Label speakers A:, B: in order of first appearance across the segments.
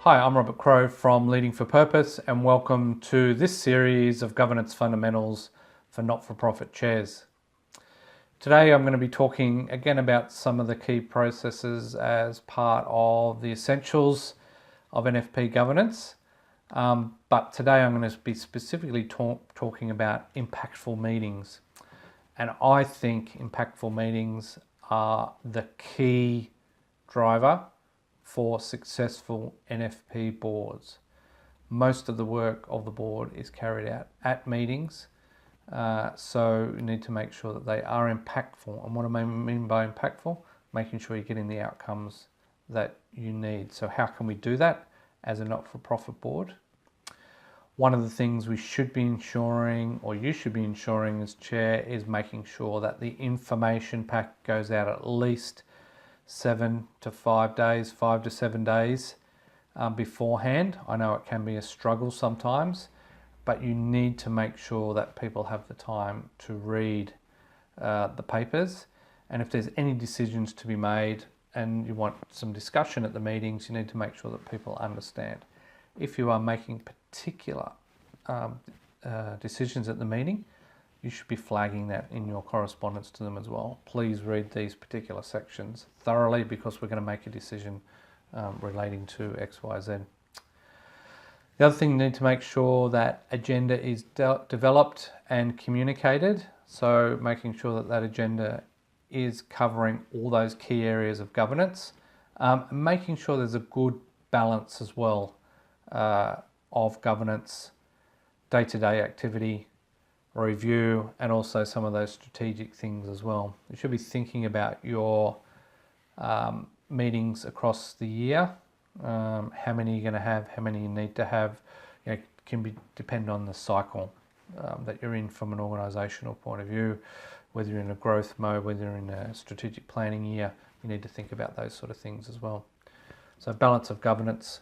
A: Hi, I'm Robert Crowe from Leading for Purpose, and welcome to this series of governance fundamentals for not-for-profit chairs. Today I'm going to be talking again about some of the key processes as part of the essentials of NFP governance, but today I'm going to be specifically talking about impactful meetings. And I think impactful meetings are the key driver for successful NFP boards. Most of the work of the board is carried out at meetings, so you need to make sure that they are impactful. And what do I mean by impactful? Making sure you're getting the outcomes that you need. So how can we do that as a not-for-profit board? One of the things we should be ensuring, or you should be ensuring as chair, is making sure that the information pack goes out at least 7 to 5 days, 5 to 7 days beforehand. I know it can be a struggle sometimes, but you need to make sure that people have the time to read the papers. And if there's any decisions to be made and you want some discussion at the meetings, you need to make sure that people understand. If you are making particular decisions at the meeting, you should be flagging that in your correspondence to them as well. Please read these particular sections thoroughly because we're going to make a decision relating to X, Y, Z. The other thing, you need to make sure that agenda is developed and communicated. So making sure that that agenda is covering all those key areas of governance, making sure there's a good balance as well of governance, day-to-day activity, review, and also some of those strategic things as well. You should be thinking about your meetings across the year, how many you're going to have, how many you need to have. It can depend on the cycle that you're in from an organisational point of view, whether you're in a growth mode, whether you're in a strategic planning year. You need to think about those sort of things as well. So balance of governance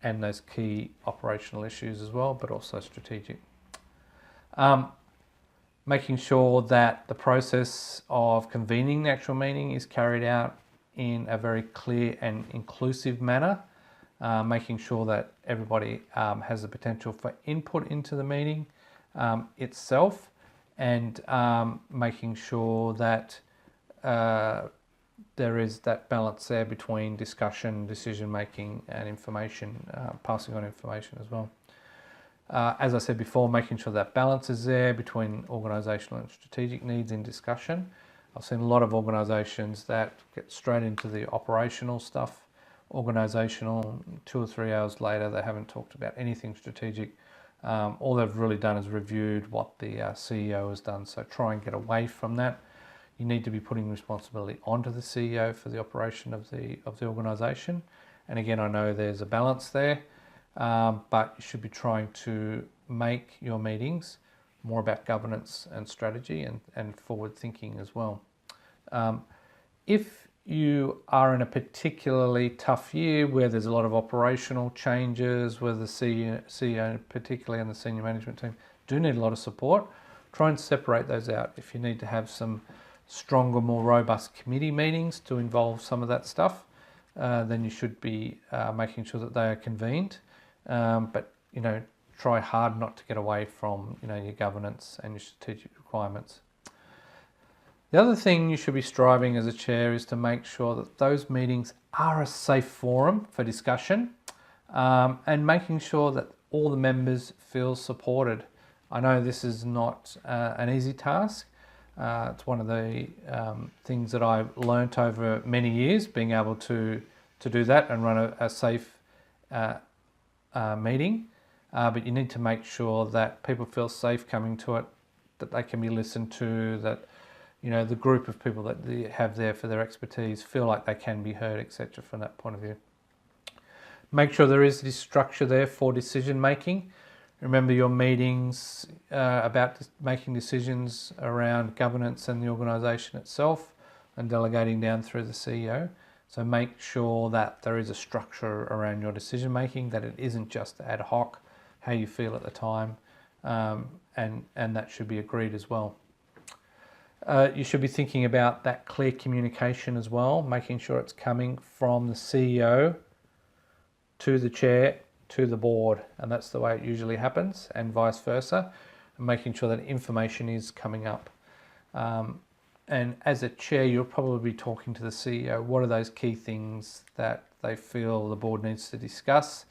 A: and those key operational issues as well, but also strategic. Making sure that the process of convening the actual meeting is carried out in a very clear and inclusive manner, making sure that everybody has the potential for input into the meeting itself, and making sure that there is that balance there between discussion, decision making, and information, passing on information as well. As I said before, making sure that balance is there between organisational and strategic needs in discussion. I've seen a lot of organisations that get straight into the operational stuff. Organisational, 2 or 3 hours later, they haven't talked about anything strategic. All they've really done is reviewed what the CEO has done. So try and get away from that. You need to be putting responsibility onto the CEO for the operation of the organisation. And again, I know there's a balance there. But you should be trying to make your meetings more about governance and strategy and forward thinking as well. If you are in a particularly tough year where there's a lot of operational changes, where the CEO particularly and the senior management team do need a lot of support, try and separate those out. If you need to have some stronger, more robust committee meetings to involve some of that stuff, then you should be making sure that they are convened. But try hard not to get away from your governance and your strategic requirements. The other thing you should be striving as a chair is to make sure that those meetings are a safe forum for discussion, and making sure that all the members feel supported. I know this is not an easy task. It's one of the things that I've learnt over many years, being able to do that and run a safe meeting, but you need to make sure that people feel safe coming to it, that they can be listened to, that the group of people that they have there for their expertise feel like they can be heard, etc. from that point of view. Make sure there is this structure there for decision making. Remember your meetings about making decisions around governance and the organisation itself, and delegating down through the CEO. So make sure that there is a structure around your decision making, that it isn't just ad hoc, how you feel at the time, and that should be agreed as well. You should be thinking about that clear communication as well, making sure it's coming from the CEO to the chair, to the board, and that's the way it usually happens, and vice versa, and making sure that information is coming up. And as a chair, you'll probably be talking to the CEO. What are those key things that they feel the board needs to discuss?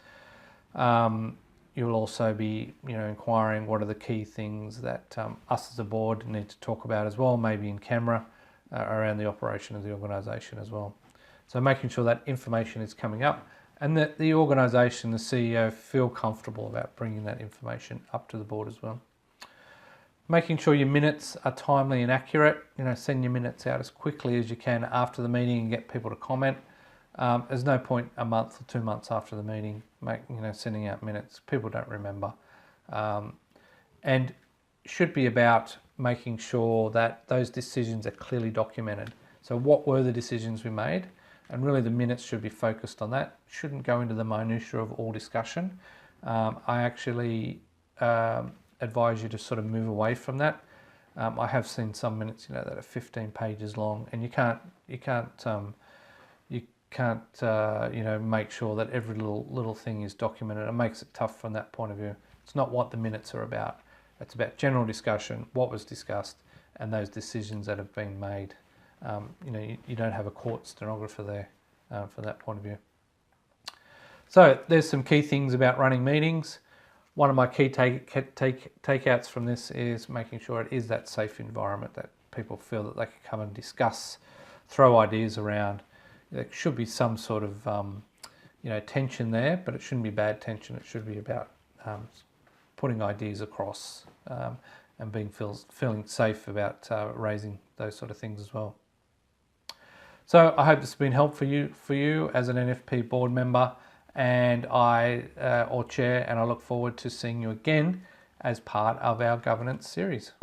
A: You'll also be, inquiring what are the key things that us as a board need to talk about as well, maybe in camera, around the operation of the organisation as well. So making sure that information is coming up and that the organisation, the CEO, feel comfortable about bringing that information up to the board as well. Making sure your minutes are timely and accurate. Send your minutes out as quickly as you can after the meeting and get people to comment. There's no point a month or 2 months after the meeting, sending out minutes. People don't remember, and should be about making sure that those decisions are clearly documented. So, what were the decisions we made? And really, the minutes should be focused on that. Shouldn't go into the minutiae of all discussion. I actually advise you to sort of move away from that. I have seen some minutes, that are 15 pages long, and you can't make sure that every little thing is documented. It makes it tough from that point of view. It's not what the minutes are about. It's about general discussion, what was discussed, and those decisions that have been made. You don't have a court stenographer there from that point of view. So there's some key things about running meetings. One of my key takeouts from this is making sure it is that safe environment that people feel that they can come and discuss, throw ideas around. There should be some sort of tension there, but it shouldn't be bad tension. It should be about putting ideas across and feeling safe about raising those sort of things as well. So I hope this has been helpful for you as an NFP board member or chair, and I look forward to seeing you again as part of our governance series.